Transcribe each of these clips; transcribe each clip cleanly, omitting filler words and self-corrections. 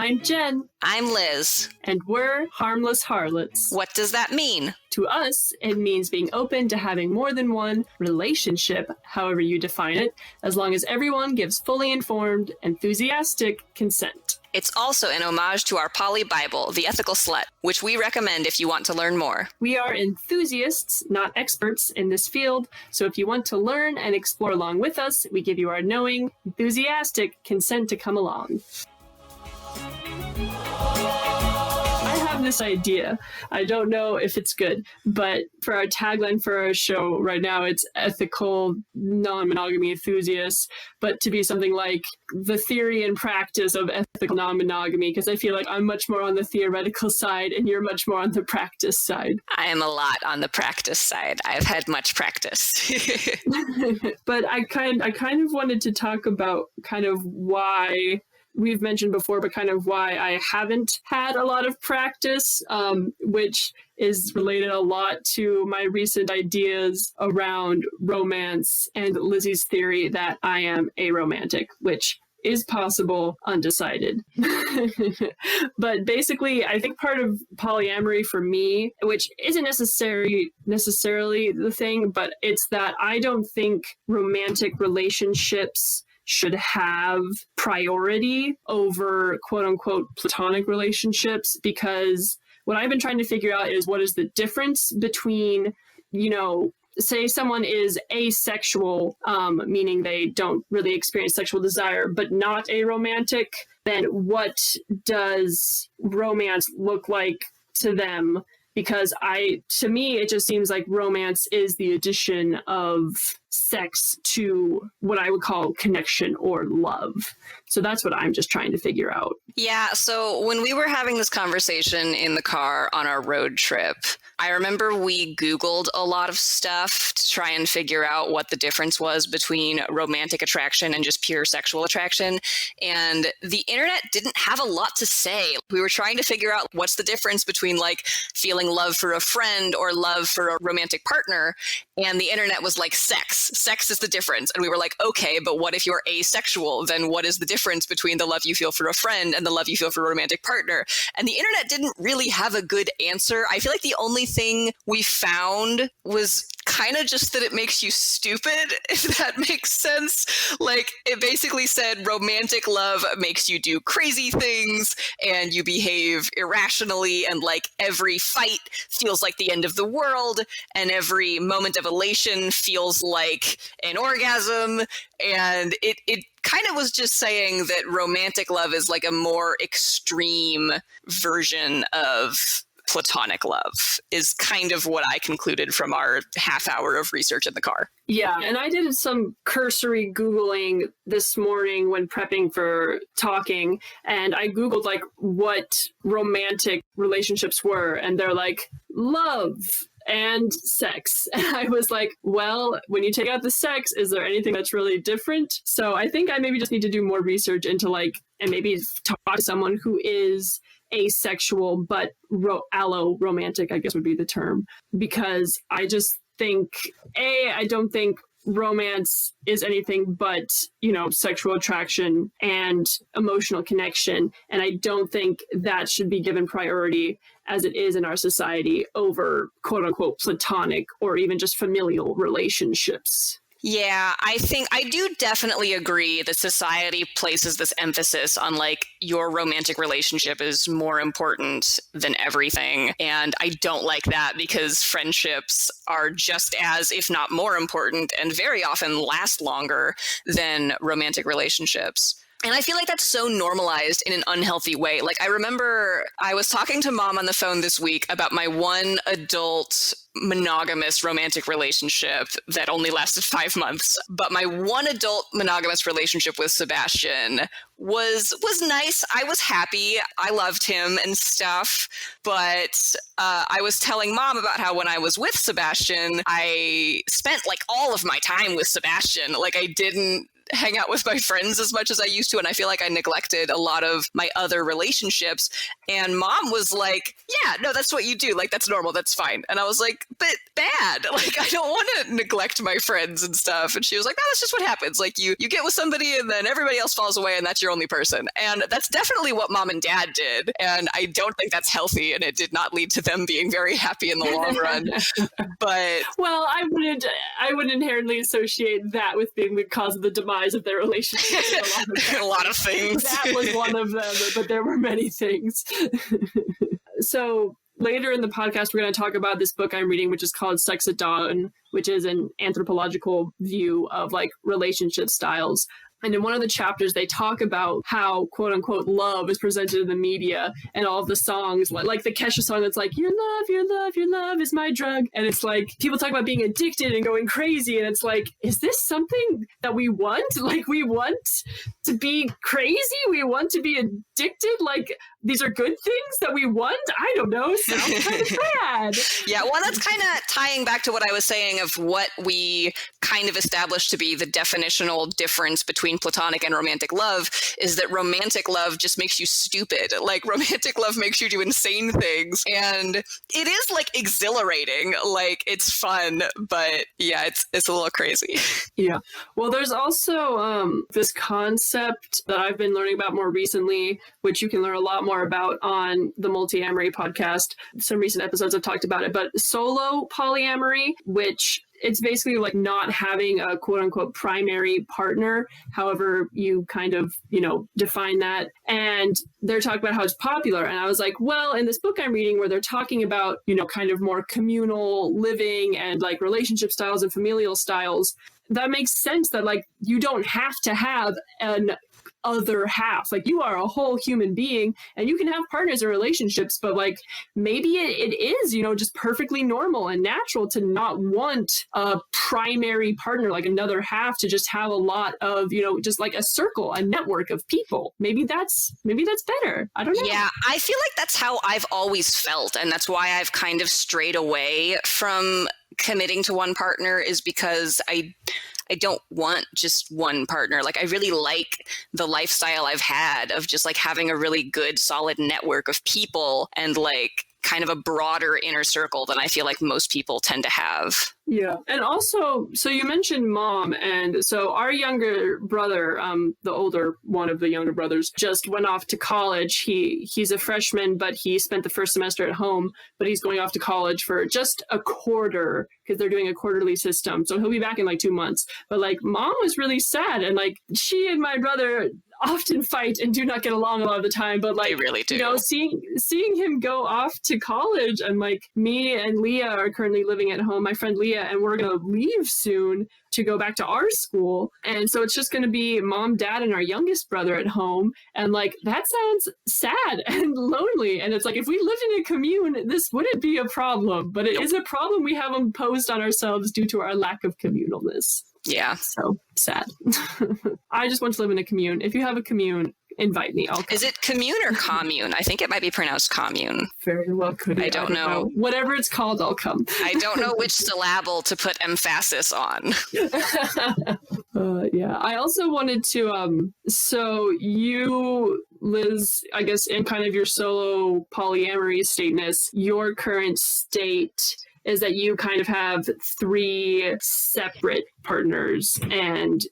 I'm Jen. I'm Liz. And we're Harmless Harlots. What does that mean? To us, it means being open to having more than one relationship, however you define it, as long as everyone gives fully informed, enthusiastic consent. It's also an homage to our poly Bible, the Ethical Slut, which we recommend if you want to learn more. We are enthusiasts, not experts, in this field, so if you want to learn and explore along with us, we give you our knowing, enthusiastic consent to come along. I have this idea. I don't know if it's good, but for our tagline for our show right now, it's ethical non-monogamy enthusiasts, but to be something like the theory and practice of ethical non-monogamy, because I feel like I'm much more on the theoretical side and you're much more on the practice side. I am a lot on the practice side. I've had much practice. But I kind of wanted to talk about kind of why we've mentioned before, but kind of why I haven't had a lot of practice, which is related a lot to my recent ideas around romance and Lizzie's theory that I am aromantic, which is possible, undecided. But basically, I think part of polyamory for me, which isn't necessarily the thing, but it's that I don't think romantic relationships should have priority over quote-unquote platonic relationships, because what I've been trying to figure out is what is the difference between, say someone is asexual, meaning they don't really experience sexual desire, but not aromantic, then what does romance look like to them? Because to me, it just seems like romance is the addition of sex to what I would call connection or love. So that's what I'm just trying to figure out. Yeah, so when we were having this conversation in the car on our road trip, I remember we Googled a lot of stuff to try and figure out what the difference was between romantic attraction and just pure sexual attraction. And the internet didn't have a lot to say. We were trying to figure out what's the difference between like feeling love for a friend or love for a romantic partner. And the internet was like, sex is the difference. And we were like, okay, but what if you're asexual? Then what is the difference between the love you feel for a friend and the love you feel for a romantic partner? And the internet didn't really have a good answer. I feel like the only thing we found was kind of just that it makes you stupid, if that makes sense. Like, it basically said romantic love makes you do crazy things and you behave irrationally, and like every fight feels like the end of the world and every moment of elation feels like an orgasm. And it kind of was just saying that romantic love is like a more extreme version of platonic love, is kind of what I concluded from our half hour of research in the car. Yeah, and I did some cursory Googling this morning when prepping for talking, and I Googled like what romantic relationships were, and they're like love and sex. And I was like, well, when you take out the sex, is there anything that's really different? So I think I maybe just need to do more research into and maybe talk to someone who is asexual, but allo-romantic, I guess would be the term. Because I just think, I don't think romance is anything but, sexual attraction and emotional connection. And I don't think that should be given priority as it is in our society over quote unquote platonic or even just familial relationships. Yeah, I do definitely agree that society places this emphasis on like your romantic relationship is more important than everything. And I don't like that, because friendships are just as, if not more important, and very often last longer than romantic relationships. And I feel like that's so normalized in an unhealthy way. Like, I remember I was talking to Mom on the phone this week about my one adult monogamous romantic relationship that only lasted 5 months. But my one adult monogamous relationship with Sebastian was nice. I was happy. I loved him and stuff. But I was telling Mom about how when I was with Sebastian, I spent like all of my time with Sebastian. Like, I didn't hang out with my friends as much as I used to. And I feel like I neglected a lot of my other relationships. And mom was like, yeah, no, that's what you do. Like, that's normal. That's fine. And I was like, but bad. Like, I don't want to neglect my friends and stuff. And she was like, no, that's just what happens. Like, you get with somebody and then everybody else falls away and that's your only person. And that's definitely what mom and dad did. And I don't think that's healthy. And it did not lead to them being very happy in the long run. But well, I wouldn't inherently associate that with being the cause of the demise of their relationship. A lot of things. That was one of them, but there were many things. So later in the podcast, we're going to talk about this book I'm reading, which is called Sex at Dawn, which is an anthropological view of like relationship styles. And in one of the chapters, they talk about how, quote unquote, love is presented in the media and all of the songs, like the Kesha song that's like, your love, your love, your love is my drug. And it's like, people talk about being addicted and going crazy. And it's like, is this something that we want? Like, we want to be crazy? We want to be addicted? Like, these are good things that we want? I don't know. Sounds kind of bad. Yeah, well, that's kind of tying back to what I was saying of what we kind of established to be the definitional difference between platonic and romantic love is that romantic love just makes you stupid. Like, romantic love makes you do insane things. And it is like exhilarating. Like, it's fun, but yeah, it's a little crazy. Yeah. Well, there's also this concept that I've been learning about more recently, which you can learn a lot more about on the Polyamory podcast. Some recent episodes have talked about it, but solo polyamory, which it's basically like not having a quote unquote primary partner, however you kind of, define that. And they're talking about how it's popular. And I was like, well, in this book I'm reading where they're talking about, kind of more communal living and like relationship styles and familial styles, that makes sense that like you don't have to have an other half. Like, you are a whole human being and you can have partners or relationships, but like maybe it is, just perfectly normal and natural to not want a primary partner, like another half, to just have a lot of, just like a circle, a network of people. Maybe that's better. I don't know. Yeah, I feel like that's how I've always felt. And that's why I've kind of strayed away from committing to one partner, is because I don't want just one partner. Like, I really like the lifestyle I've had of just like having a really good, solid network of people and like kind of a broader inner circle than I feel like most people tend to have. Yeah. And also, so you mentioned mom. And so our younger brother, the older one of the younger brothers, just went off to college. He's a freshman, but he spent the first semester at home, but he's going off to college for just a quarter because they're doing a quarterly system. So he'll be back in like 2 months. But like, mom was really sad. And like, she and my brother often fight and do not get along a lot of the time, but like, they really do. Seeing him go off to college, and like, me and Leah are currently living at home, my friend Leah, and we're going to leave soon to go back to our school. And so it's just going to be mom, dad, and our youngest brother at home. And like, that sounds sad and lonely. And it's like, if we lived in a commune, this wouldn't be a problem, but it is a problem we have imposed on ourselves due to our lack of communalness. Yeah. So sad. I just want to live in a commune. If you have a commune, invite me. I'll come. Is it commune or commune? I think it might be pronounced commune. Very well could be. I don't know. Whatever it's called, I'll come. I don't know which syllable to put emphasis on. Yeah. I also wanted to, so you, Liz, I guess in kind of your solo polyamory stateness, your current state is that you kind of have 3 separate partners. And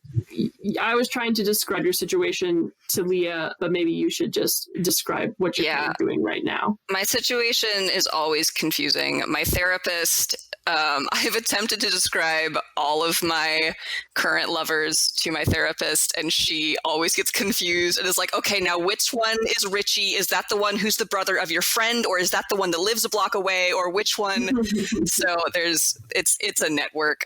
I was trying to describe your situation to Leah, but maybe you should just describe what you're kind of doing right now. My situation is always confusing. My therapist, I've attempted to describe all of my current lovers to my therapist, and she always gets confused and is like, okay, now which one is Richie? Is that the one who's the brother of your friend? Or is that the one that lives a block away? Or which one? So it's a network.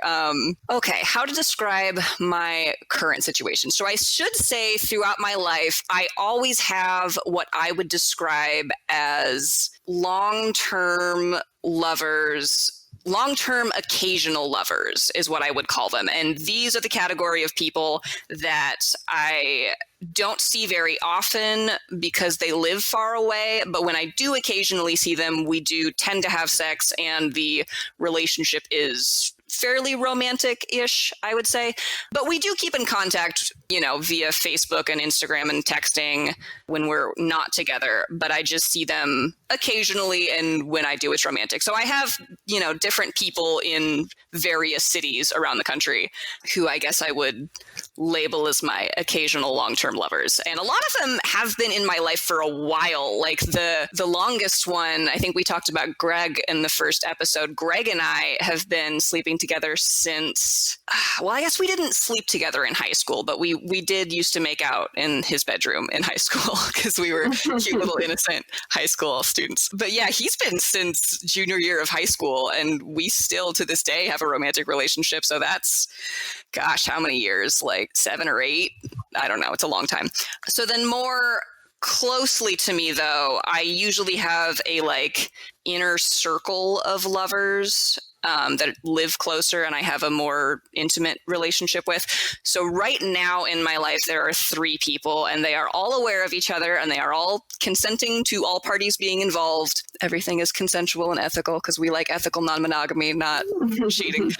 Okay, how to describe my current situation. So I should say throughout my life, I always have what I would describe as long-term lovers. Long-term occasional lovers is what I would call them. And these are the category of people that I don't see very often because they live far away. But when I do occasionally see them, we do tend to have sex and the relationship is fairly romantic-ish, I would say. But we do keep in contact, via Facebook and Instagram and texting when we're not together. But I just see them occasionally, and when I do, it's romantic. So I have, different people in various cities around the country who I guess I would label as my occasional long-term lovers. And a lot of them have been in my life for a while. Like the longest one, I think we talked about Greg in the first episode. Greg and I have been sleeping together since, well, I guess we didn't sleep together in high school, but we did used to make out in his bedroom in high school because we were cute little innocent high school students. But yeah, he's been since junior year of high school, and we still to this day have a romantic relationship. So that's, gosh, how many years? Like 7 or 8? I don't know. It's a long time. So then more closely to me, though, I usually have a inner circle of lovers that live closer and I have a more intimate relationship with. So right now in my life, there are 3 people, and they are all aware of each other, and they are all consenting to all parties being involved. Everything is consensual and ethical because we like ethical non-monogamy, not cheating.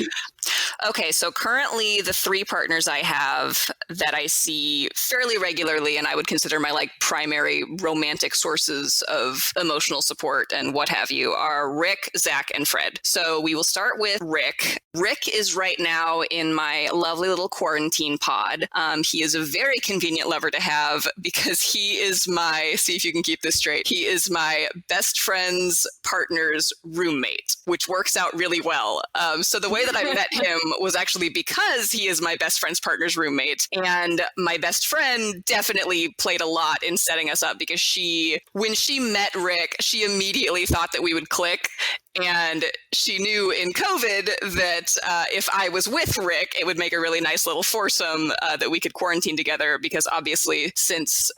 Okay, so currently the 3 partners I have that I see fairly regularly, and I would consider my primary romantic sources of emotional support and what have you, are Rick, Zach, and Fred. So we will start with Rick. Rick is right now in my lovely little quarantine pod. He is a very convenient lover to have because he is see if you can keep this straight, he is my best friend's partner's roommate, which works out really well. So the way that I met him was actually because he is my best friend's partner's roommate. And my best friend definitely played a lot in setting us up because when she met Rick, she immediately thought that we would click. And she knew in COVID that if I was with Rick, it would make a really nice little foursome that we could quarantine together because obviously since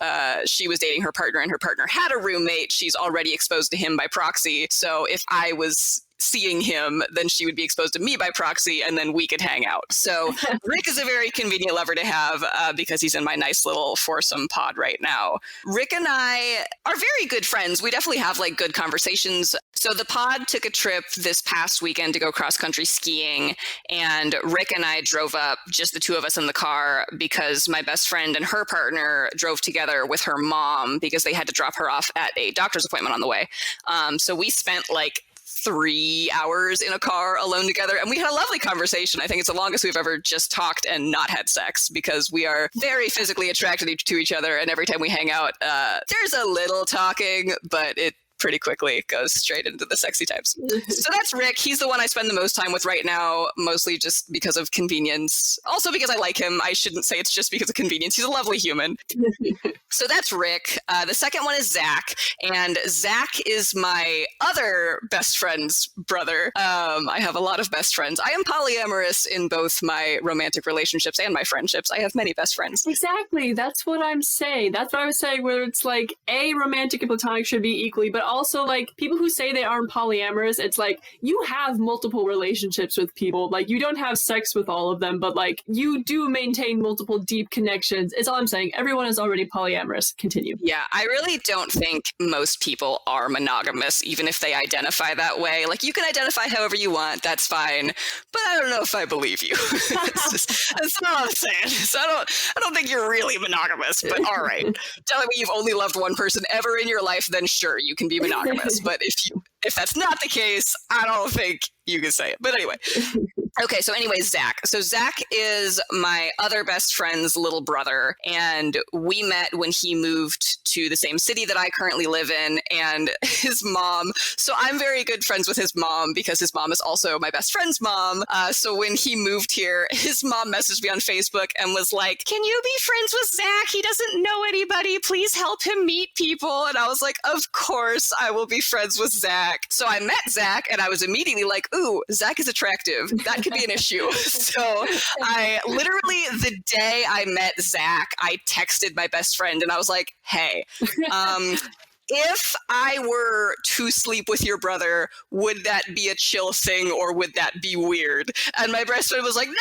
she was dating her partner and her partner had a roommate, she's already exposed to him by proxy. So if I was seeing him, then she would be exposed to me by proxy, and then we could hang out. So Rick is a very convenient lover to have because he's in my nice little foursome pod right now. Rick and I are very good friends. We definitely have good conversations. So the pod took a trip this past weekend to go cross-country skiing, and Rick and I drove up, just the 2 of us in the car, because my best friend and her partner drove together with her mom because they had to drop her off at a doctor's appointment on the way. So we spent 3 hours in a car alone together, and we had a lovely conversation. I think it's the longest we've ever just talked and not had sex because we are very physically attracted to each other, and every time we hang out, there's a little talking, but it pretty quickly goes straight into the sexy types. So that's Rick. He's the one I spend the most time with right now, mostly just because of convenience. Also because I like him. I shouldn't say it's just because of convenience. He's a lovely human. So that's Rick. The second one is Zach. And Zach is my other best friend's brother. I have a lot of best friends. I am polyamorous in both my romantic relationships and my friendships. I have many best friends. Exactly. That's what I'm saying. That's what I was saying, where it's romantic and platonic should be equally, but also people who say they aren't polyamorous, it's you have multiple relationships with people. You don't have sex with all of them, but you do maintain multiple deep connections. It's all I'm saying. Everyone is already polyamorous. Continue. Yeah, I really don't think most people are monogamous, even if they identify that way. You can identify however you want, that's fine, but I don't know if I believe you. That's not what I'm saying. So I don't think you're really monogamous, but all right. Telling me you've only loved one person ever in your life, then sure, you can be monogamous. But if that's not the case, I don't think you can say it. But anyway. Okay, so anyway, Zach. So Zach is my other best friend's little brother, and we met when he moved to the same city that I currently live in, and his mom. So I'm very good friends with his mom because his mom is also my best friend's mom. So when he moved here, his mom messaged me on Facebook and was like, "Can you be friends with Zach? He doesn't know anybody. Please help him meet people." And I was like, "Of course I will be friends with Zach." So I met Zach, and I was immediately like, "Ooh, Zach is attractive. That could be an issue." So I literally, the day I met Zach, I texted my best friend and I was like, "Hey, if I were to sleep with your brother, would that be a chill thing or would that be weird? And my best friend was like, no,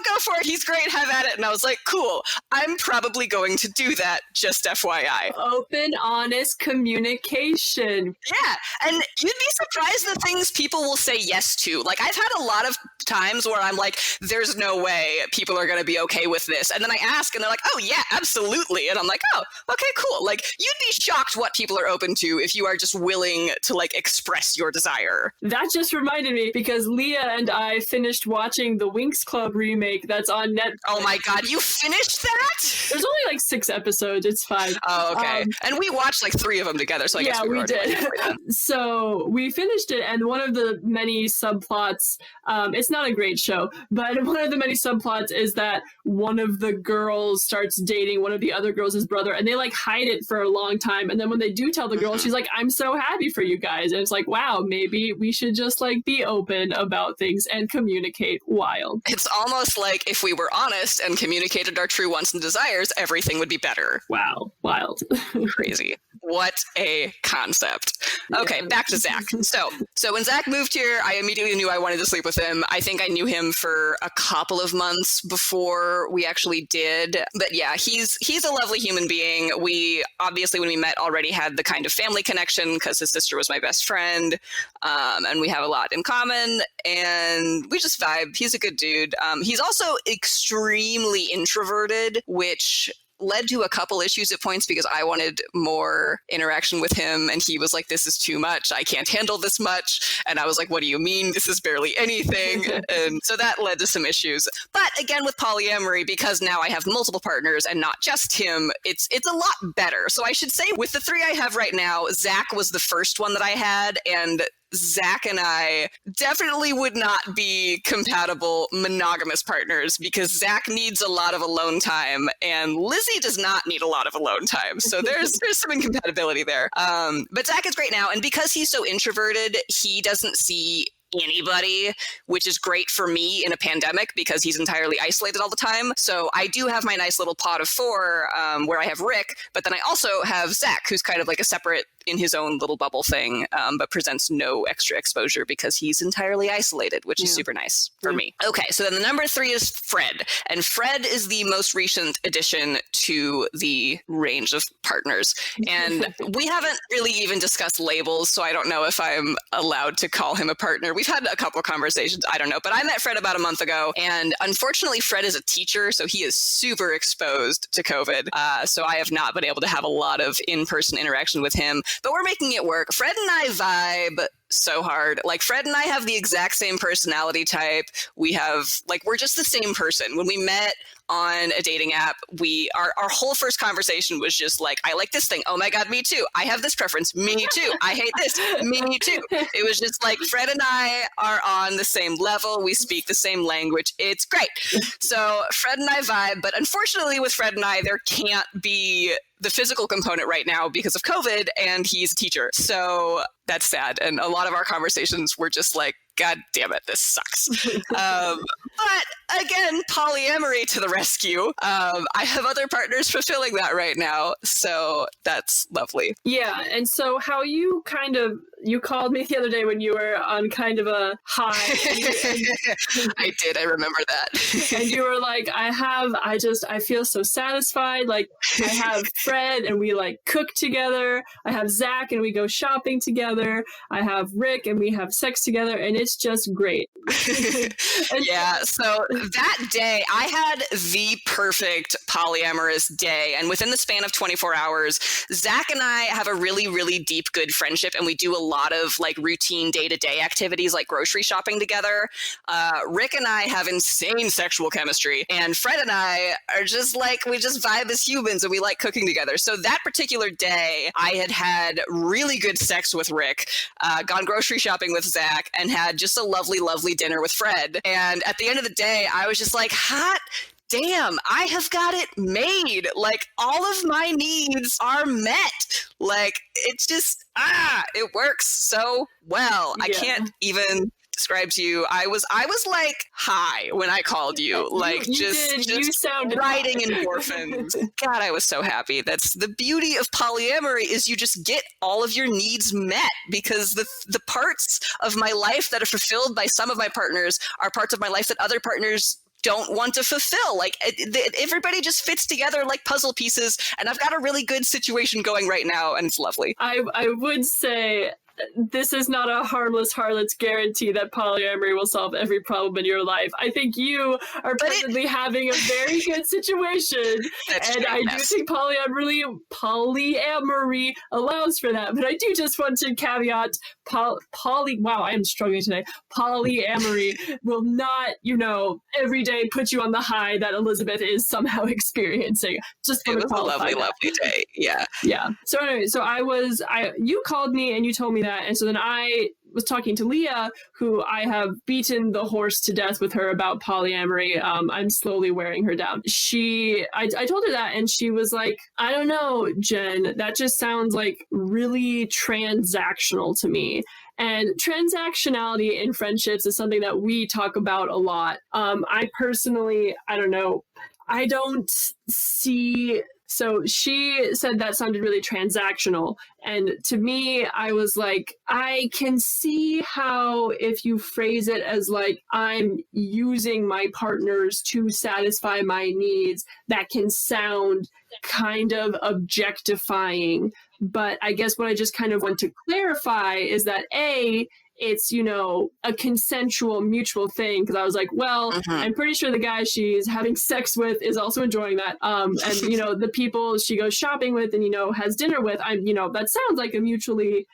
go for it. He's great. Have at it. And I was like, cool. I'm probably going to do that. Just FYI. Open, honest communication. Yeah. And you'd be surprised the things people will say yes to. Like, I've had a lot of times where I'm like, there's no way people are going to be okay with this. And then I ask and they're like, oh, yeah, absolutely. And I'm like, oh, okay, cool. Like, you'd be shocked what people are open to if you are just willing to like express your desire. That just reminded me because Leah and I finished watching the Winx Club remake that's on Netflix. Oh my God, you finished that? There's only like 6 episodes. It's fine. Oh, okay. And we watched like 3 of them together, so I guess we did. So we finished it, and one of the many subplots, it's not a great show, but one of the many subplots is that one of the girls starts dating one of the other girls' brother, and they like hide it for a long time. And then when they do tell the girl, she's like, I'm so happy for you guys. And it's like, wow, maybe we should just like be open about things and communicate. Wild. It's almost like if we were honest and communicated our true wants and desires, everything would be better. Wow. Wild. Crazy. What a concept. Okay, back to Zach. So when Zach moved here, I immediately knew I wanted to sleep with him. I think I knew him for a couple of months before we actually did. But yeah, he's a lovely human being. We obviously, when we met, already had the kind of family connection because his sister was my best friend. And we have a lot in common. And we just vibe. He's a good dude. He's also extremely introverted, which led to a couple issues at points because I wanted more interaction with him and he was like, this is too much. I can't handle this much. And I was like, what do you mean? This is barely anything. And so that led to some issues. But again, with polyamory, because now I have multiple partners and not just him, it's a lot better. So I should say with the 3 I have right now, Zach was the first one that I had, and Zach and I definitely would not be compatible monogamous partners because Zach needs a lot of alone time and Lizzie does not need a lot of alone time. So there's some incompatibility there. But Zach is great now. And because he's so introverted, he doesn't see anybody, which is great for me in a pandemic because he's entirely isolated all the time. So I do have my nice little pod of 4 where I have Rick, but then I also have Zach, who's kind of like a separate in his own little bubble thing, but presents no extra exposure because he's entirely isolated, which is super nice for me. Okay, so then the number 3 is Fred. And Fred is the most recent addition to the range of partners. And we haven't really even discussed labels, so I don't know if I'm allowed to call him a partner. We've had a couple conversations, I don't know. But I met Fred about a month ago, and unfortunately Fred is a teacher, so he is super exposed to COVID. So I have not been able to have a lot of in-person interaction with him. But we're making it work. Fred and I vibe so hard. Like, Fred and I have the exact same personality type. We're just the same person. When we met on a dating app, our whole first conversation was just like, I like this thing. Oh my God, me too. I have this preference. Me too. I hate this. Me too. It was just like, Fred and I are on the same level. We speak the same language. It's great. So Fred and I vibe, but unfortunately with Fred and I, there can't be the physical component right now because of COVID, and he's a teacher. So that's sad. And a lot of our conversations were just like, God damn it, this sucks. But again, polyamory to the rescue. I have other partners fulfilling that right now. So that's lovely. Yeah. And so how you called me the other day when you were on kind of a high. I did. I remember that. And you were like, I feel so satisfied. Like, I have Fred and we like cook together. I have Zach and we go shopping together. I have Rick and we have sex together. And it's just great. Yeah. So that day I had the perfect polyamorous day. And within the span of 24 hours, Zach and I have a really, really deep, good friendship. And we do a lot of like routine day-to-day activities like grocery shopping together. Rick and I have insane sexual chemistry. And Fred and I are just like, we just vibe as humans and we like cooking together. So that particular day, I had really good sex with Rick, gone grocery shopping with Zach, and had just a lovely, lovely dinner with Fred. And at the end of the day, I was just like, hot damn, I have got it made. Like, all of my needs are met. Like, it's just, it works so well. Yeah. I can't even described to you, I was like high when I called you. Like you sounded riding high. endorphins. God, I was so happy. That's the beauty of polyamory, is you just get all of your needs met, because the parts of my life that are fulfilled by some of my partners are parts of my life that other partners don't want to fulfill. Like everybody just fits together like puzzle pieces, and I've got a really good situation going right now, and it's lovely. I would say this is not a harmless harlots guarantee that polyamory will solve every problem in your life. I think you are presently having a very good situation, and I do think polyamory allows for that. But I do just want to caveat wow, I am struggling today. Polyamory will not, every day put you on the high that Elizabeth is somehow experiencing. Just it was a lovely day. Yeah. So anyway, you called me and you told me that. And so then I was talking to Leah, who I have beaten the horse to death with her about polyamory. I'm slowly wearing her down. I told her that, and she was like, I don't know, Jen, that just sounds like really transactional to me. And transactionality in friendships is something that we talk about a lot. I personally, I don't know, I don't see... So she said that sounded really transactional. And to me, I was like, I can see how if you phrase it as like, I'm using my partners to satisfy my needs, that can sound kind of objectifying. But I guess what I just kind of want to clarify is that it's, a consensual, mutual thing. Because I was like, well, I'm pretty sure the guy she's having sex with is also enjoying that. And, the people she goes shopping with and, has dinner with, that sounds like a mutually,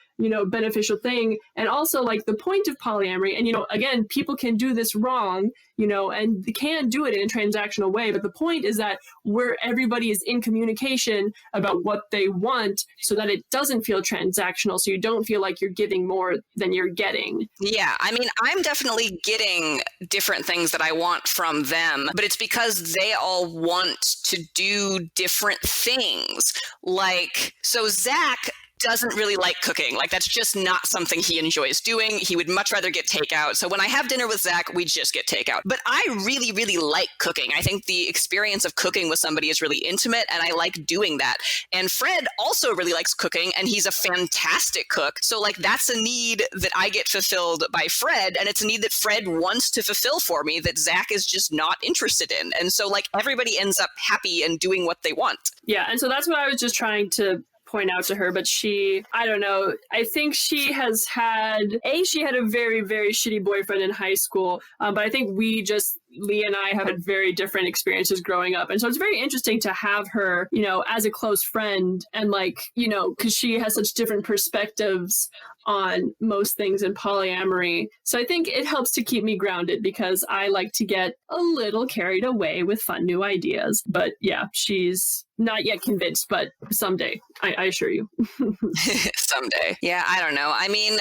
beneficial thing. And also like the point of polyamory, and, again, people can do this wrong, and they can do it in a transactional way. But the point is that where everybody is in communication about what they want so that it doesn't feel transactional. So you don't feel like you're giving more than you're getting. Yeah. I mean, I'm definitely getting different things that I want from them, but it's because they all want to do different things. Like, so Zach doesn't really like cooking. Like, that's just not something he enjoys doing. He would much rather get takeout. So when I have dinner with Zach, we just get takeout. But I really, really like cooking. I think the experience of cooking with somebody is really intimate, and I like doing that. And Fred also really likes cooking, and he's a fantastic cook. So like, that's a need that I get fulfilled by Fred, and it's a need that Fred wants to fulfill for me that Zach is just not interested in. And so like, everybody ends up happy and doing what they want. Yeah. And so that's what I was just trying to point out to her, but I don't know, I think she had a very, very shitty boyfriend in high school, but I think Leah and I have had very different experiences growing up. And so it's very interesting to have her, as a close friend, and like, because she has such different perspectives on most things in polyamory. So I think it helps to keep me grounded, because I like to get a little carried away with fun new ideas. But yeah, she's not yet convinced, but someday, I assure you. Someday. Yeah, I don't know. I mean,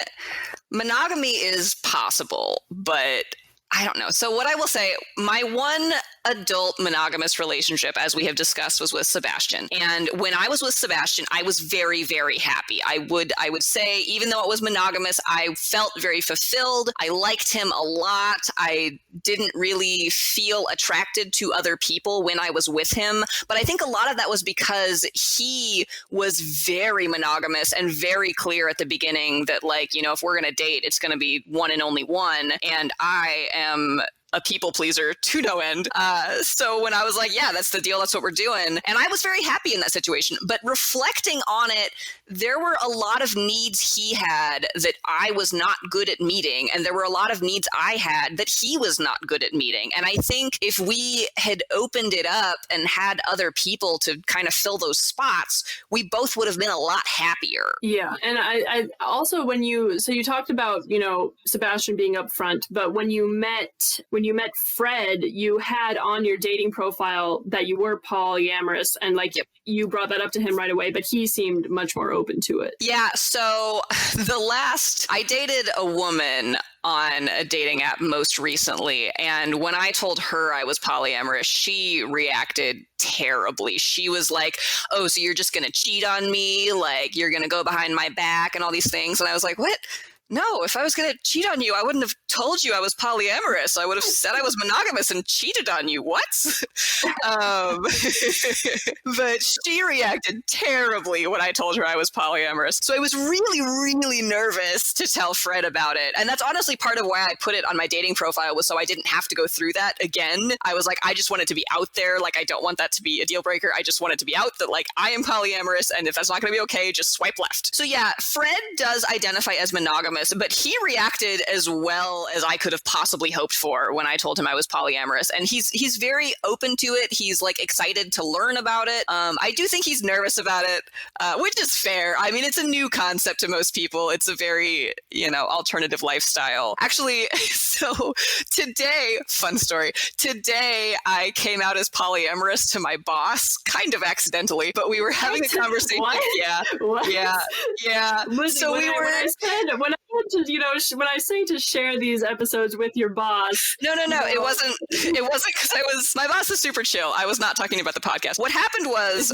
monogamy is possible, but I don't know. So what I will say, my one adult monogamous relationship, as we have discussed, was with Sebastian. And when I was with Sebastian, I was very, very happy. I would say, even though it was monogamous, I felt very fulfilled. I liked him a lot. I didn't really feel attracted to other people when I was with him. But I think a lot of that was because he was very monogamous and very clear at the beginning that, like, if we're going to date, it's going to be one and only one. And I am a people pleaser to no end. So when I was like, yeah, that's the deal, that's what we're doing. And I was very happy in that situation. But reflecting on it, there were a lot of needs he had that I was not good at meeting. And there were a lot of needs I had that he was not good at meeting. And I think if we had opened it up and had other people to kind of fill those spots, we both would have been a lot happier. Yeah. And I also, so you talked about, Sebastian being upfront, but when you met Fred, you had on your dating profile that you were polyamorous, and like, yep, you brought that up to him right away, but he seemed much more open to it. Yeah. So I dated a woman on a dating app most recently. And when I told her I was polyamorous, she reacted terribly. She was like, oh, so you're just going to cheat on me? Like, you're going to go behind my back and all these things. And I was like, what? no, if I was going to cheat on you, I wouldn't have told you I was polyamorous. I would have said I was monogamous and cheated on you. What? But she reacted terribly when I told her I was polyamorous. So I was really, really nervous to tell Fred about it. And that's honestly part of why I put it on my dating profile, was so I didn't have to go through that again. I was like, I just want it to be out there. Like, I don't want that to be a deal breaker. I just want it to be out that, like, I am polyamorous, and if that's not going to be okay, just swipe left. So yeah, Fred does identify as monogamous, but he reacted as well as I could have possibly hoped for when I told him I was polyamorous. And he's very open to it. He's like excited to learn about it. I do think he's nervous about it, which is fair. I mean, it's a new concept to most people. It's a very, alternative lifestyle. Actually, so today, fun story. Today, I came out as polyamorous to my boss, kind of accidentally, but we were having a conversation. What? Yeah. What? Yeah. Lizzie, So when we I, were. when I said, when I had to, when I say to share these episodes with your boss. No. It wasn't because my boss is super chill. I was not talking about the podcast. What happened was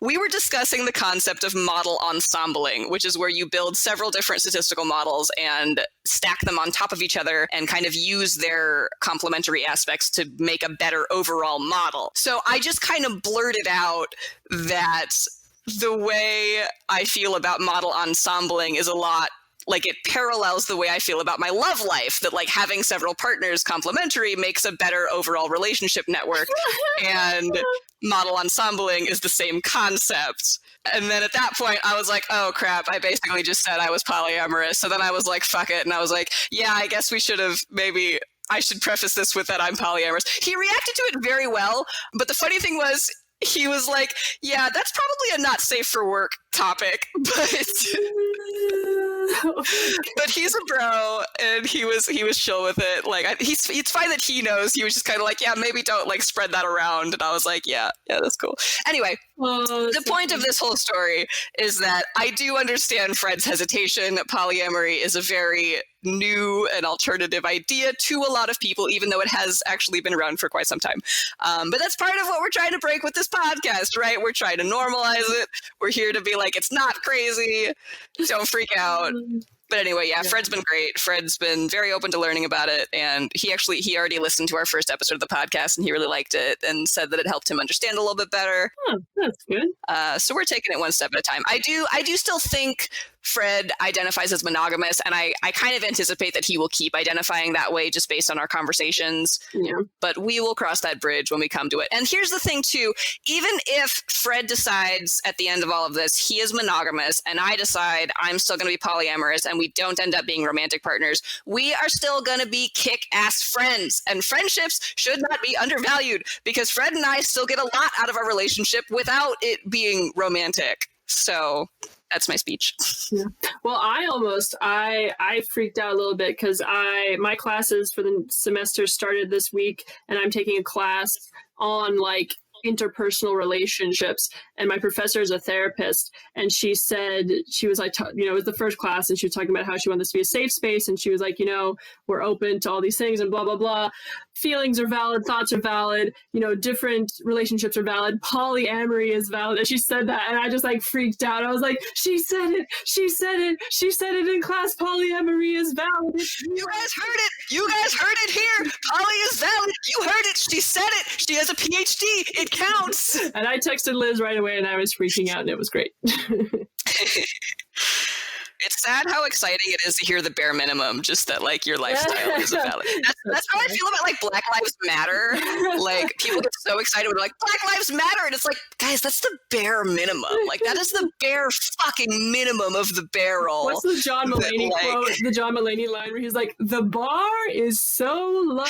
we were discussing the concept of model ensembling, which is where you build several different statistical models and stack them on top of each other and kind of use their complementary aspects to make a better overall model. So I just kind of blurted out that the way I feel about model ensembling is a lot like it parallels the way I feel about my love life, that like having several partners complementary makes a better overall relationship network. And model ensembling is the same concept. And then at that point, I was like, oh, crap, I basically just said I was polyamorous. So then I was like, fuck it. And I was like, yeah, I guess we should have maybe I should preface this with that I'm polyamorous. He reacted to it very well. But the funny thing was, he was like, yeah, that's probably a not safe for work topic, but but he's a bro and he was chill with it. Like it's fine that he knows. He was just kind of like, yeah, maybe don't like spread that around. And I was like, yeah, that's cool. Anyway, the point of this whole story is that I do understand Fred's hesitation. Polyamory is a very new and alternative idea to a lot of people, even though it has actually been around for quite some time. But that's part of what we're trying to break with this podcast, right? We're trying to normalize it. We're here to be like, it's not crazy. Don't freak out. But anyway, yeah, Fred's been great. Fred's been very open to learning about it. And he already listened to our first episode of the podcast and he really liked it and said that it helped him understand a little bit better. Oh, that's good. So we're taking it one step at a time. I do still think Fred identifies as monogamous, and I kind of anticipate that he will keep identifying that way just based on our conversations. Yeah. But we will cross that bridge when we come to it. And here's the thing, too. Even if Fred decides at the end of all of this he is monogamous, and I decide I'm still going to be polyamorous, and we don't end up being romantic partners, we are still going to be kick-ass friends. And friendships should not be undervalued, because Fred and I still get a lot out of our relationship without it being romantic. So that's my speech. Yeah. Well, I freaked out a little bit because my classes for the semester started this week, and I'm taking a class on like interpersonal relationships, and my professor is a therapist, and she said, she was like, it was the first class, and she was talking about how she wanted this to be a safe space, and she was like, we're open to all these things and blah blah blah, feelings are valid, thoughts are valid, different relationships are valid, polyamory is valid. And she said that, and I just like freaked out. I was like, she said it in class, polyamory is valid. You guys heard it here. Poly is valid. You heard it. She said it. She has a PhD. It counts. And I texted Liz right away, and I was freaking out, and it was great. It's sad how exciting it is to hear the bare minimum, just that like your lifestyle is a valid. That's how I feel about like Black Lives Matter. Like people get so excited when they're like Black Lives Matter, and it's like, guys, that's the bare minimum. Like that is the bare fucking minimum of the barrel. What's the John Mulaney quote? The John Mulaney line where he's like, "The bar is so low."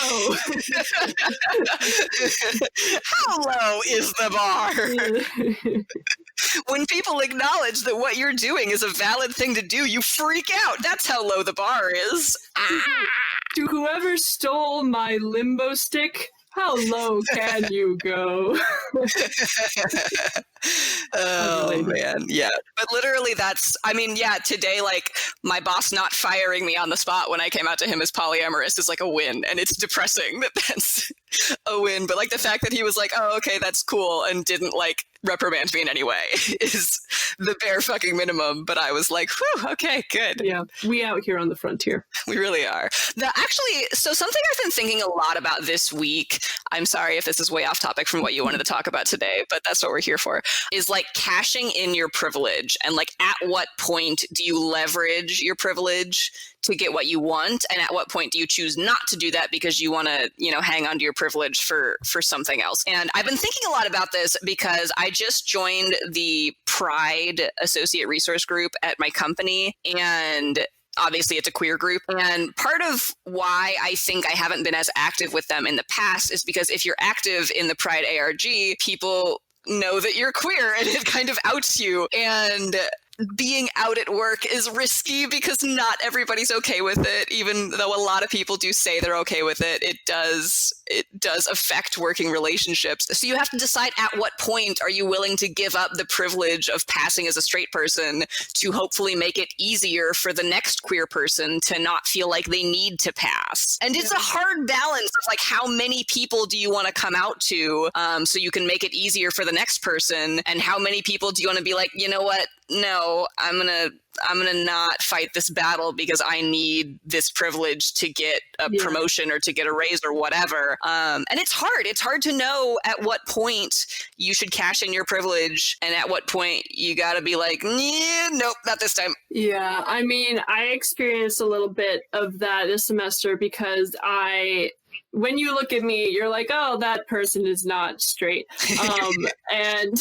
How low is the bar? When people acknowledge that what you're doing is a valid thing to do, you freak out. That's how low the bar is. To whoever stole my limbo stick, how low can you go? Oh, man. Yeah. But literally today, like, my boss not firing me on the spot when I came out to him as polyamorous is like a win. And it's depressing that that's a win. But like the fact that he was like, oh, okay, that's cool. And didn't reprimand me in any way is the bare fucking minimum. But I was like, whew, okay, good. Yeah, we out here on the frontier. We really are. So something I've been thinking a lot about this week, I'm sorry if this is way off topic from what you wanted to talk about today, but that's what we're here for, is like cashing in your privilege. And like, at what point do you leverage your privilege to get what you want? And at what point do you choose not to do that because you want to, hang on to your privilege for something else? And I've been thinking a lot about this because I just joined the Pride Associate Resource Group at my company, and obviously it's a queer group. And part of why I think I haven't been as active with them in the past is because if you're active in the Pride ARG, people know that you're queer and it kind of outs you. And being out at work is risky because not everybody's okay with it. Even though a lot of people do say they're okay with it, it does affect working relationships. So you have to decide at what point are you willing to give up the privilege of passing as a straight person to hopefully make it easier for the next queer person to not feel like they need to pass. And it's a hard balance of like, how many people do you want to come out to so you can make it easier for the next person, and how many people do you want to be like, you know what? No, I'm gonna not fight this battle because I need this privilege to get a promotion or to get a raise or whatever. And it's hard. It's hard to know at what point you should cash in your privilege and at what point you gotta be like, nope, not this time. Yeah, I mean, I experienced a little bit of that this semester because when you look at me, you're like, oh, that person is not straight. And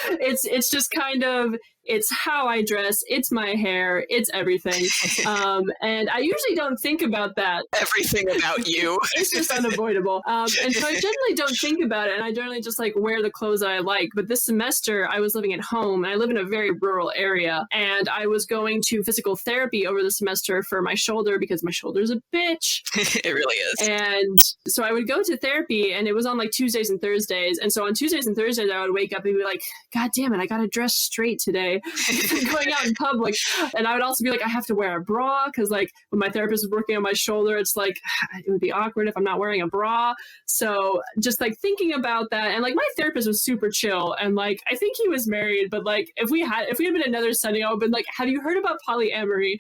it's just kind of, it's how I dress, it's my hair, it's everything. And I usually don't think about that. Everything about you. It's just unavoidable. And so I generally don't think about it, and I generally just like wear the clothes that I like. But this semester I was living at home, and I live in a very rural area, and I was going to physical therapy over the semester for my shoulder because my shoulder's a bitch. It really is. And so I would go to therapy, and it was on like Tuesdays and Thursdays. And so on Tuesdays and Thursdays, I would wake up and be like, God damn it, I got to dress straight today. Going out in public. And I would also be like, I have to wear a bra because like when my therapist is working on my shoulder, it's like it would be awkward if I'm not wearing a bra. So just like thinking about that, and like my therapist was super chill, and like I think he was married, but like if we had been another setting, I would have been like, have you heard about polyamory?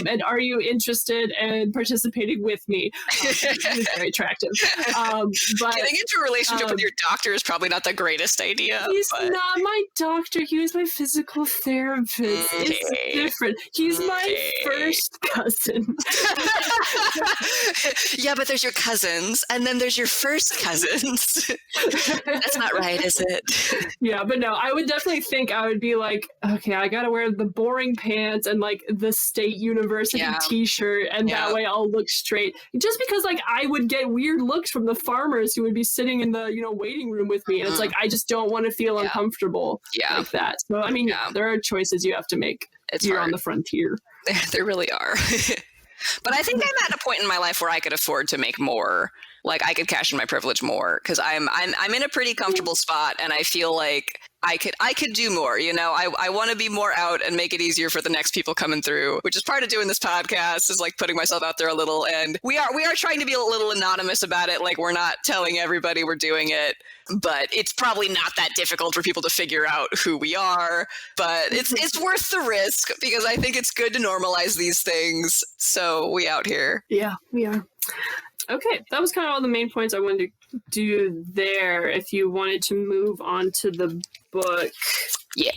And are you interested in participating with me? He was very attractive. But getting into a relationship with your doctor is probably not the greatest idea. He's not my doctor. He was my physical therapist. It's different. He's my first cousin. Yeah, but there's your cousins, and then there's your first cousins. That's not right, is it? Yeah, but no, I would definitely think I would be like, okay, I gotta wear the boring pants and like the state university t-shirt, and that way I'll look straight. Just because like I would get weird looks from the farmers who would be sitting in the waiting room with me, and it's like I just don't want to feel uncomfortable like that. So I mean, there are choices you have to make. You're hard on the frontier. There really are. But I think I'm at a point in my life where I could afford to make more. Like I could cash in my privilege more because I'm in a pretty comfortable spot, and I feel like I could do more. I want to be more out and make it easier for the next people coming through, which is part of doing this podcast, is like putting myself out there a little. And we are trying to be a little anonymous about it. Like we're not telling everybody we're doing it, but it's probably not that difficult for people to figure out who we are. But it's worth the risk because I think it's good to normalize these things. So we out here. Yeah, we are. Okay, that was kind of all the main points I wanted to do there. If you wanted to move on to the book. Yeah.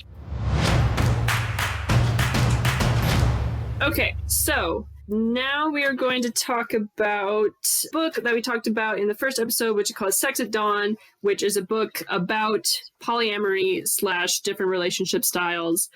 Okay, so now we are going to talk about a book that we talked about in the first episode, which is called Sex at Dawn, which is a book about polyamory / different relationship styles.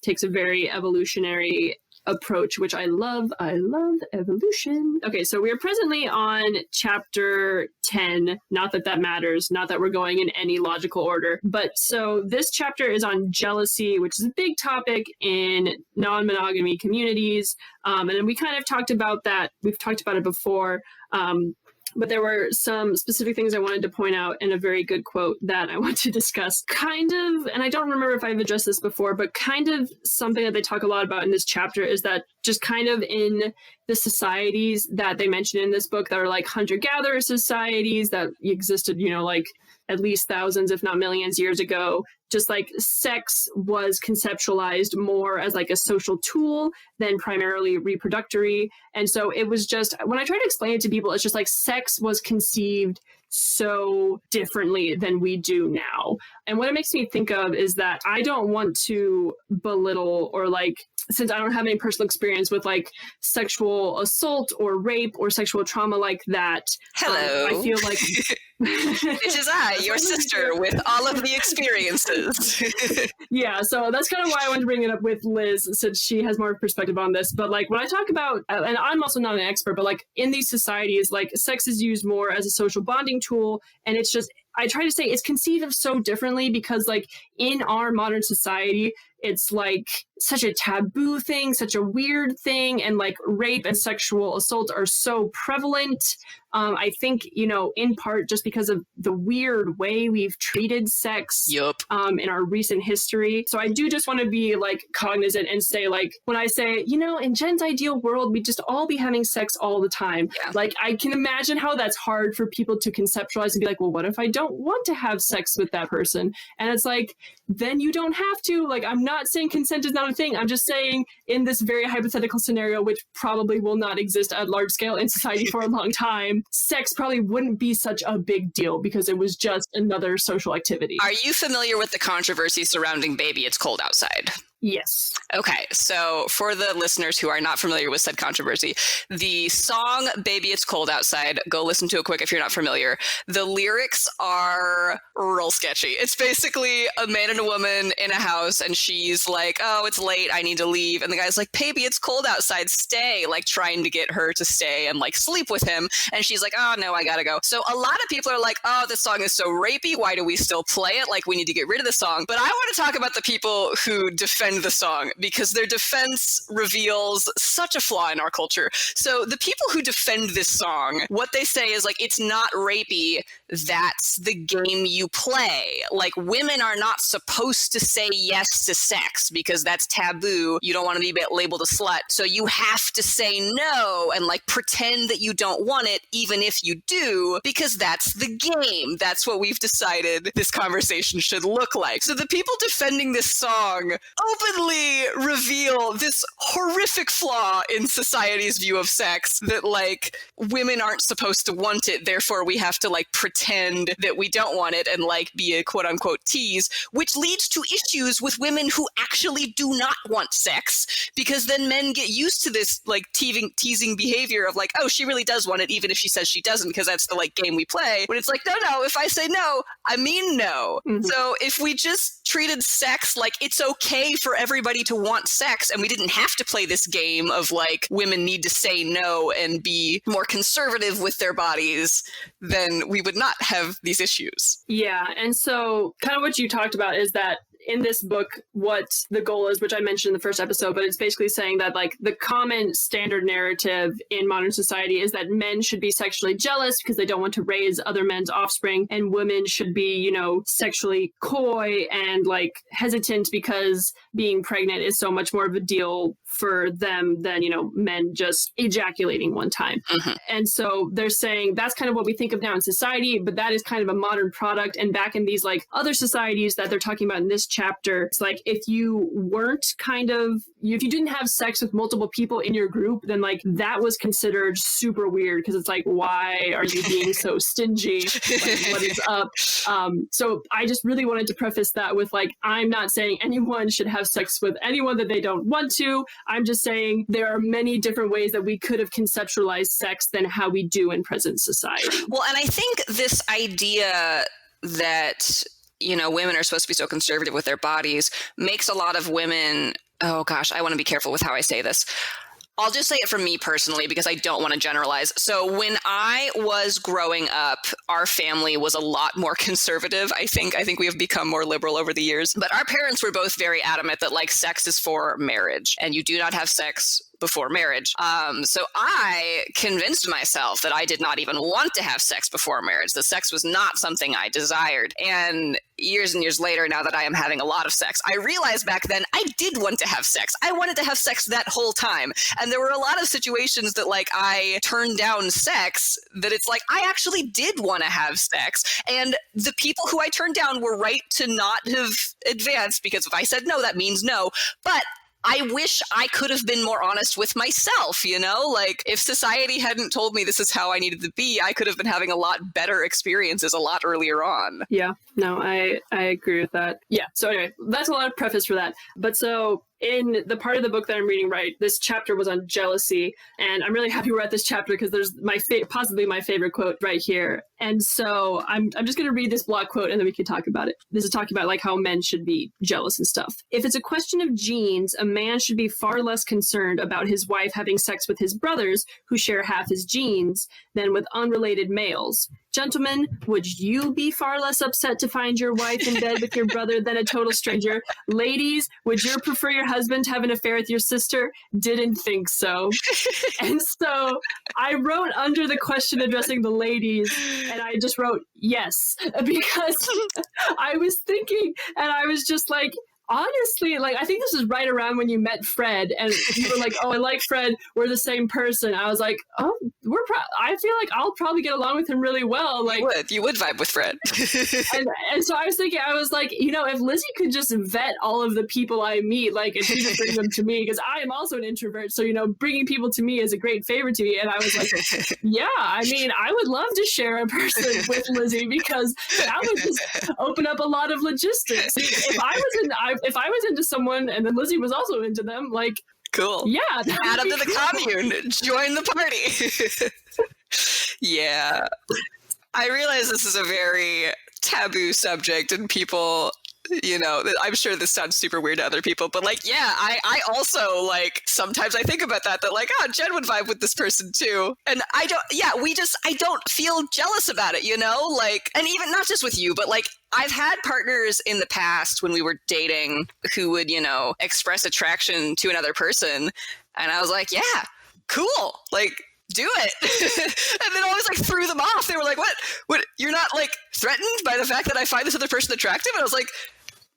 Takes a very evolutionary approach, which I love. I love evolution. Okay, so we are presently on chapter 10. Not that that matters, not that we're going in any logical order, but so this chapter is on jealousy, which is a big topic in non-monogamy communities. And then we kind of talked about that. We've talked about it before. But there were some specific things I wanted to point out in a very good quote that I want to discuss. Kind of, and I don't remember if I've addressed this before, but kind of something that they talk a lot about in this chapter is that just kind of in the societies that they mention in this book that are like hunter-gatherer societies that existed, like at least thousands, if not millions years ago, just like sex was conceptualized more as like a social tool than primarily reproductory. And so it was just, when I try to explain it to people, it's just like sex was conceived so differently than we do now. And what it makes me think of is that I don't want to belittle or like, since I don't have any personal experience with like sexual assault or rape or sexual trauma like that. Hello. I feel like it is I, your sister, with all of the experiences. Yeah, so that's kind of why I wanted to bring it up with Liz, since she has more perspective on this. But like when I talk about, and I'm also not an expert, but like in these societies, like sex is used more as a social bonding tool, and it's just, I try to say it's conceived of so differently because like in our modern society, it's like such a taboo thing, such a weird thing, and like rape and sexual assault are so prevalent. I think, you know, in part just because of the weird way we've treated sex in our recent history. So I do just want to be like cognizant and say, like, when I say, you know, in Jen's ideal world, we'd just all be having sex all the time. Yeah. Like, I can imagine how that's hard for people to conceptualize and be like, well, what if I don't want to have sex with that person? And it's like, then you don't have to. Like, I'm not saying consent is not a thing. I'm just saying in this very hypothetical scenario, which probably will not exist at large scale in society for a long time, sex probably wouldn't be such a big deal because it was just another social activity. Are you familiar with the controversy surrounding Baby It's Cold Outside? Yes. Okay, so for the listeners who are not familiar with said controversy, the song Baby It's Cold Outside, go listen to it quick if you're not familiar. The lyrics are real sketchy. It's basically a man and a woman in a house, and she's like, oh, it's late, I need to leave. And the guy's like, baby, it's cold outside, stay, like trying to get her to stay and like sleep with him. And she's like, oh, no, I gotta go. So a lot of people are like, oh, this song is so rapey, why do we still play it? Like, we need to get rid of the song. But I want to talk about the people who defend the song, because their defense reveals such a flaw in our culture. So the people who defend this song, what they say is like, it's not rapey, that's the game you play. Like, women are not supposed to say yes to sex because that's taboo. You don't want to be labeled a slut. So you have to say no and like pretend that you don't want it, even if you do, because that's the game. That's what we've decided this conversation should look like. So the people defending this song openly reveal this horrific flaw in society's view of sex, that like women aren't supposed to want it, therefore we have to like pretend that we don't want it and like be a quote unquote tease, which leads to issues with women who actually do not want sex, because then men get used to this like teasing behavior of like, oh, she really does want it even if she says she doesn't, because that's the like game we play, when it's like, no, if I say no, I mean no. Mm-hmm. So if we just treated sex like it's okay for everybody to want sex, and we didn't have to play this game of like women need to say no and be more conservative with their bodies, then we would not have these issues. Yeah, and so kind of what you talked about is that in this book, what the goal is, which I mentioned in the first episode, but it's basically saying that like the common standard narrative in modern society is that men should be sexually jealous because they don't want to raise other men's offspring, and women should be, you know, sexually coy and like hesitant because being pregnant is so much more of a deal for them than, you know, men just ejaculating one time. Mm-hmm. And so they're saying that's kind of what we think of now in society, but that is kind of a modern product. And back in these like other societies that they're talking about in this chapter, it's like if you weren't kind of, if you didn't have sex with multiple people in your group, then like that was considered super weird, because it's like, why are you being so stingy? Like, what is up? So I just really wanted to preface that with like, I'm not saying anyone should have sex with anyone that they don't want to. I'm just saying there are many different ways that we could have conceptualized sex than how we do in present society. Well, and I think this idea that, you know, women are supposed to be so conservative with their bodies makes a lot of women, oh gosh, I want to be careful with how I say this. I'll just say it for me personally, because I don't want to generalize. So when I was growing up, our family was a lot more conservative. I think we have become more liberal over the years. But our parents were both very adamant that like sex is for marriage, and you do not have sex before marriage. So I convinced myself that I did not even want to have sex before marriage. The sex was not something I desired. And years later, now that I am having a lot of sex, I realized back then I did want to have sex. I wanted to have sex that whole time. And there were a lot of situations that like I turned down sex that it's like I actually did want to have sex. And the people who I turned down were right to not have advanced, because if I said no, that means no. But I wish I could have been more honest with myself, you know? Like, if society hadn't told me this is how I needed to be, I could have been having a lot better experiences a lot earlier on. Yeah, no, I agree with that. Yeah, so anyway, that's a lot of preface for that. But so in the part of the book that I'm reading, right, this chapter was on jealousy, and I'm really happy we're at this chapter because there's possibly my favorite quote right here. And so I'm just going to read this block quote and then we can talk about it. This is talking about like how men should be jealous and stuff. If it's a question of genes, a man should be far less concerned about his wife having sex with his brothers who share half his genes than with unrelated males. Gentlemen, would you be far less upset to find your wife in bed with your brother than a total stranger? Ladies, would you prefer your husband to have an affair with your sister? Didn't think so. And so I wrote under the question addressing the ladies, and I just wrote yes, because I was thinking, and I was just like, honestly, like, I think this was right around when you met Fred and you were like, oh, I like Fred. We're the same person. I was like, oh, I feel like I'll probably get along with him really well. Like, you would vibe with Fred. and so I was thinking, I was like, you know, if Lizzie could just vet all of the people I meet, like, and she just bring them to me, because I am also an introvert. So, you know, bringing people to me is a great favor to me. And I was like, yeah, I mean, I would love to share a person with Lizzie because that would just open up a lot of logistics. If I was into someone and then Lizzie was also into them, like, cool. Yeah. Add them to the commune. Join the party. Yeah. I realize this is a very taboo subject and people, you know, I'm sure this sounds super weird to other people, but like, yeah, I also like, sometimes I think about that like, oh, Jen would vibe with this person too. And I don't feel jealous about it, you know, like, and even not just with you, but like, I've had partners in the past when we were dating who would, you know, express attraction to another person. And I was like, yeah, cool. Like, do it. And then I always like threw them off. They were like, what, you're not like threatened by the fact that I find this other person attractive? And I was like,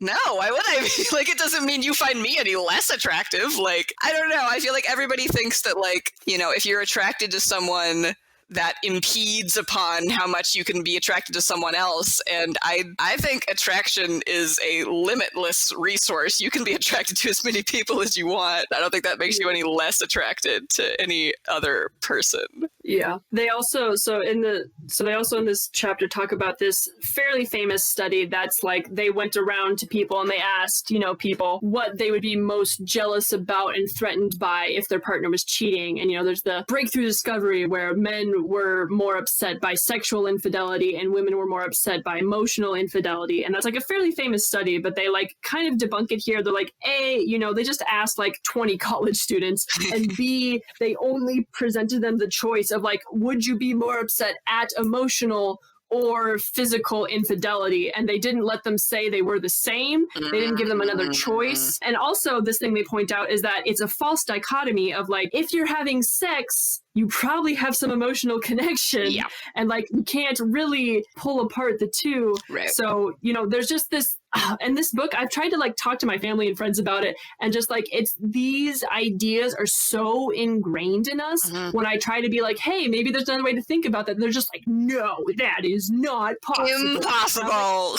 no, why would I be? Like, it doesn't mean you find me any less attractive. Like, I don't know. I feel like everybody thinks that like, you know, if you're attracted to someone, that impedes upon how much you can be attracted to someone else. And I think attraction is a limitless resource. You can be attracted to as many people as you want. I don't think that makes you any less attracted to any other person. Yeah. They also in this chapter talk about this fairly famous study that's like they went around to people and they asked, you know, people what they would be most jealous about and threatened by if their partner was cheating. And, you know, there's the breakthrough discovery where men were more upset by sexual infidelity and women were more upset by emotional infidelity. And that's like a fairly famous study, but they like kind of debunk it here. They're like, A, you know, they just asked like 20 college students, and B, they only presented them the choice of like, would you be more upset at emotional or physical infidelity? And they didn't let them say they were the same. They didn't give them another choice. And also this thing they point out is that it's a false dichotomy of like, if you're having sex, you probably have some emotional connection. Yeah. And like, you can't really pull apart the two. Right. So, you know, there's just this, and this book, I've tried to like talk to my family and friends about it. And just like, it's, these ideas are so ingrained in us. When I try to be like, hey, maybe there's another way to think about that. They're just like, no, that is not possible. Impossible.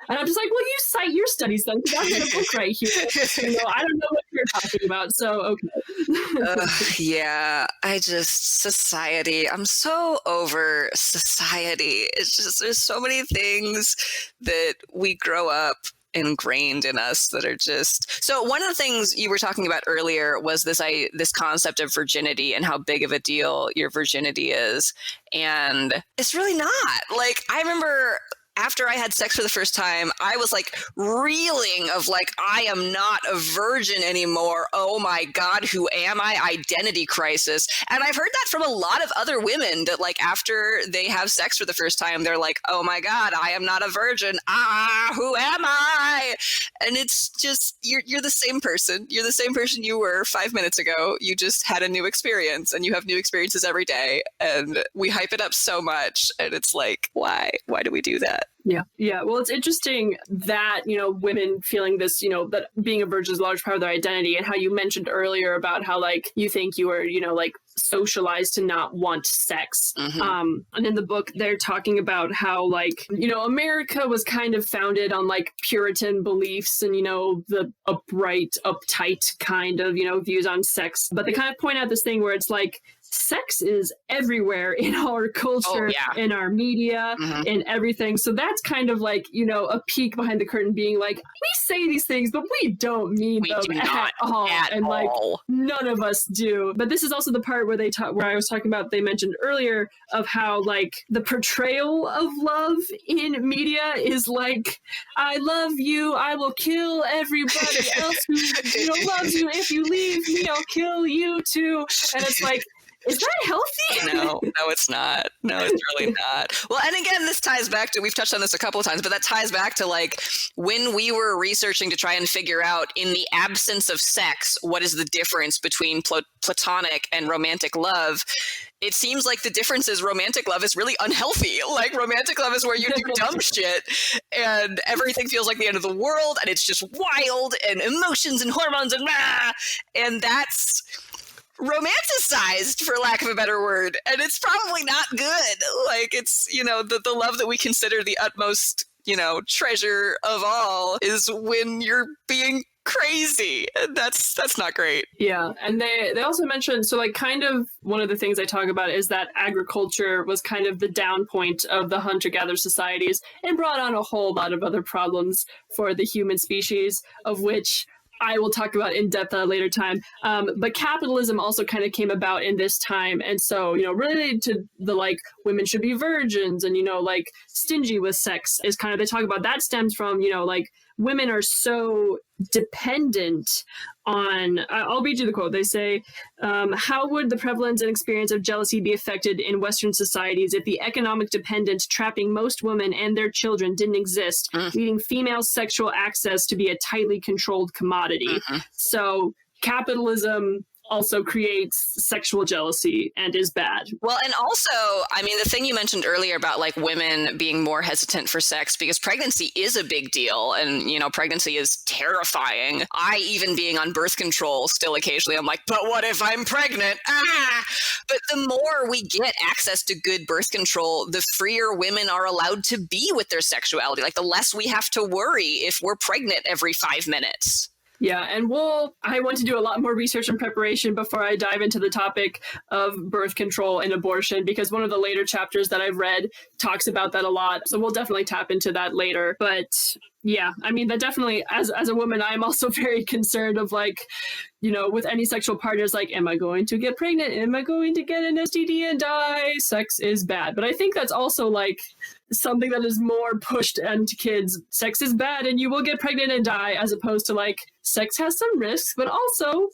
And I'm just like, well, you cite your studies then, because I have a book right here. You know, I don't know what you're talking about, so okay. Yeah, society. I'm so over society. It's just, there's so many things that we grow up ingrained in us that are just. So one of the things you were talking about earlier was this concept of virginity and how big of a deal your virginity is. And it's really not. Like, I remember after I had sex for the first time, I was like reeling of like, I am not a virgin anymore. Oh my God, who am I? Identity crisis. And I've heard that from a lot of other women that like after they have sex for the first time, they're like, oh my God, I am not a virgin. Who am I? And it's just, you're the same person. You're the same person you were 5 minutes ago. You just had a new experience, and you have new experiences every day. And we hype it up so much. And it's like, why? Why do we do that? Yeah. Yeah. Well, it's interesting that, women feeling this, that being a virgin is a large part of their identity, and how you mentioned earlier about how like you think you were, like socialized to not want sex. Mm-hmm. And in the book, they're talking about how like, America was kind of founded on like Puritan beliefs and, the upright, uptight kind of, views on sex. But they kind of point out this thing where it's like, sex is everywhere in our culture, in our media, in everything. So that's kind of like, a peek behind the curtain being like, we say these things, but we don't mean them at all. And like, none of us do. But this is also the part where where I was talking about, they mentioned earlier of how like the portrayal of love in media is like, I love you, I will kill everybody else who loves you. If you leave me, I'll kill you too. And it's like, is that healthy? No, it's not. No, it's really not. Well, and again, this ties back to, we've touched on this a couple of times, but that ties back to like when we were researching to try and figure out, in the absence of sex, what is the difference between platonic and romantic love? It seems like the difference is romantic love is really unhealthy. Like romantic love is where you do dumb shit and everything feels like the end of the world and it's just wild and emotions and hormones and that's romanticized, for lack of a better word, and it's probably not good. Like it's the love that we consider the utmost treasure of all is when you're being crazy. That's not great. Yeah. And they also mentioned, so like kind of one of the things I talk about is that agriculture was kind of the down point of the hunter-gatherer societies and brought on a whole lot of other problems for the human species, of which I will talk about in depth at a later time. But capitalism also kind of came about in this time. And so, related to the like women should be virgins and, like stingy with sex is kind of, they talk about that stems from, like women are so dependent on, I'll read you the quote. They say, how would the prevalence and experience of jealousy be affected in Western societies if the economic dependence trapping most women and their children didn't exist, leading female sexual access to be a tightly controlled commodity? So capitalism also creates sexual jealousy and is bad. Well, and also, I mean, the thing you mentioned earlier about like women being more hesitant for sex because pregnancy is a big deal and, pregnancy is terrifying. I, even being on birth control, still occasionally I'm like, but what if I'm pregnant? But the more we get access to good birth control, the freer women are allowed to be with their sexuality. Like the less we have to worry if we're pregnant every 5 minutes. Yeah, and I want to do a lot more research and preparation before I dive into the topic of birth control and abortion, because one of the later chapters that I've read talks about that a lot. So we'll definitely tap into that later. But yeah, I mean, that definitely, as a woman, I'm also very concerned of like, with any sexual partners, like, am I going to get pregnant? Am I going to get an STD and die? Sex is bad. But I think that's also like something that is more pushed into kids. Sex is bad and you will get pregnant and die, as opposed to like, sex has some risks, but also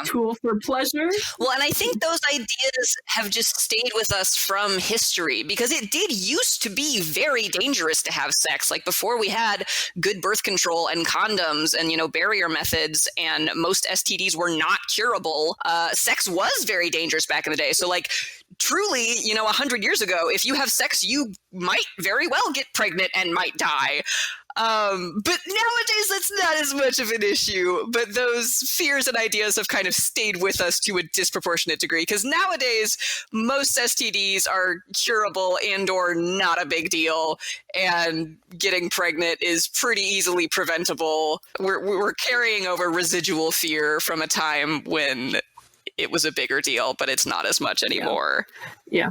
tool for pleasure. Well, and I think those ideas have just stayed with us from history because it did used to be very dangerous to have sex. Like before we had good birth control and condoms and, barrier methods and most STDs were not curable. Sex was very dangerous back in the day. So like truly, 100 years ago, if you have sex, you might very well get pregnant and might die. But nowadays, that's not as much of an issue. But those fears and ideas have kind of stayed with us to a disproportionate degree. Because nowadays, most STDs are curable and or not a big deal. And getting pregnant is pretty easily preventable. We're carrying over residual fear from a time when it was a bigger deal, but it's not as much anymore. Yeah.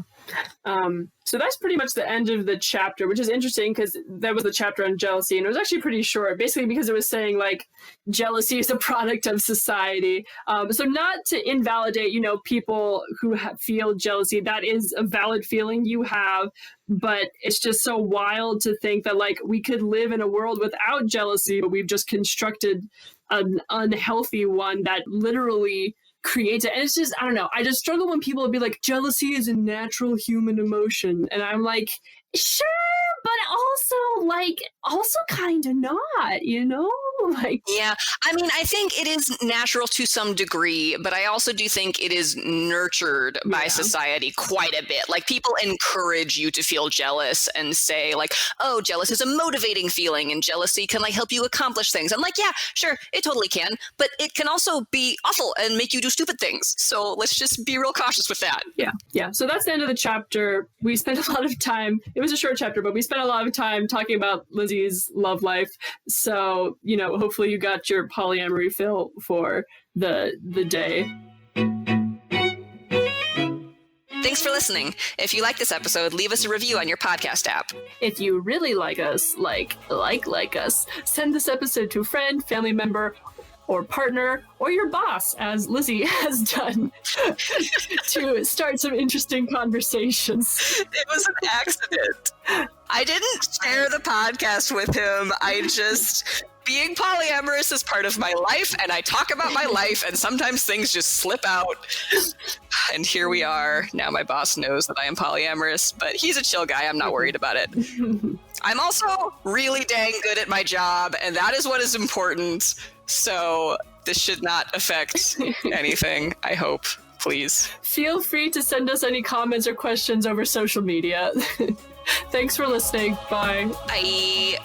So that's pretty much the end of the chapter, which is interesting because that was the chapter on jealousy, and it was actually pretty short, basically because it was saying like jealousy is a product of society. So not to invalidate, people who feel jealousy. That is a valid feeling you have, but it's just so wild to think that like we could live in a world without jealousy, but we've just constructed an unhealthy one that literally creates it. And it's just, I don't know, I just struggle when people would be like, jealousy is a natural human emotion. And I'm like, sure, but also kind of not, like. Yeah, I mean, I think it is natural to some degree, but I also do think it is nurtured by society quite a bit. Like, people encourage you to feel jealous and say like, oh, jealous is a motivating feeling and jealousy can like help you accomplish things. I'm like, yeah, sure, it totally can, but it can also be awful and make you do stupid things. So let's just be real cautious with that. Yeah. So that's the end of the chapter. We spent a lot of time, it was a short chapter, but we spent a lot of time talking about Lizzie's love life. So, hopefully you got your polyamory fill for the day. Thanks for listening. If you like this episode, leave us a review on your podcast app. If you really like us, like us, send this episode to a friend, family member, or partner, or your boss, as Lizzie has done, to start some interesting conversations. It was an accident. I didn't share the podcast with him. Being polyamorous is part of my life, and I talk about my life, and sometimes things just slip out. And here we are. Now my boss knows that I am polyamorous, but he's a chill guy. I'm not worried about it. I'm also really dang good at my job, and that is what is important. So this should not affect anything, I hope. Please. Feel free to send us any comments or questions over social media. Thanks for listening. Bye. Bye.